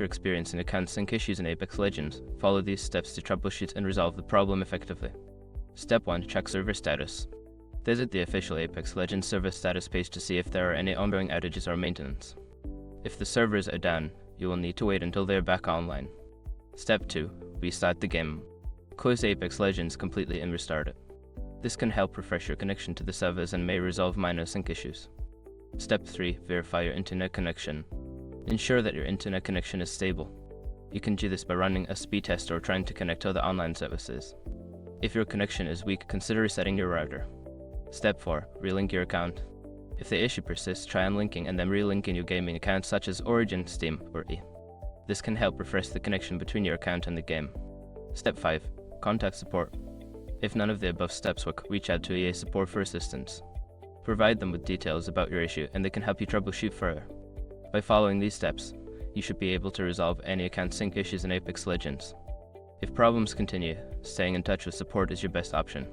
you're experiencing account sync issues in Apex Legends, follow these steps to troubleshoot and resolve the problem effectively. Step 1. Check server status. Visit the official Apex Legends server status page to see if there are any ongoing outages or maintenance. If the servers are down, you will need to wait until they are back online. Step 2. Restart the game. Close Apex Legends completely and restart it. This can help refresh your connection to the servers and may resolve minor sync issues. Step 3. Verify your internet connection. Ensure that your internet connection is stable. You can do this by running a speed test or trying to connect to other online services. If your connection is weak, consider resetting your router. Step 4. Relink your account. If the issue persists, try unlinking and then relinking your gaming accounts such as Origin, Steam, or EA. This can help refresh the connection between your account and the game. Step 5. Contact support. If none of the above steps work, reach out to EA support for assistance. Provide them with details about your issue and they can help you troubleshoot further. By following these steps, you should be able to resolve any account sync issues in Apex Legends. If problems continue, staying in touch with support is your best option.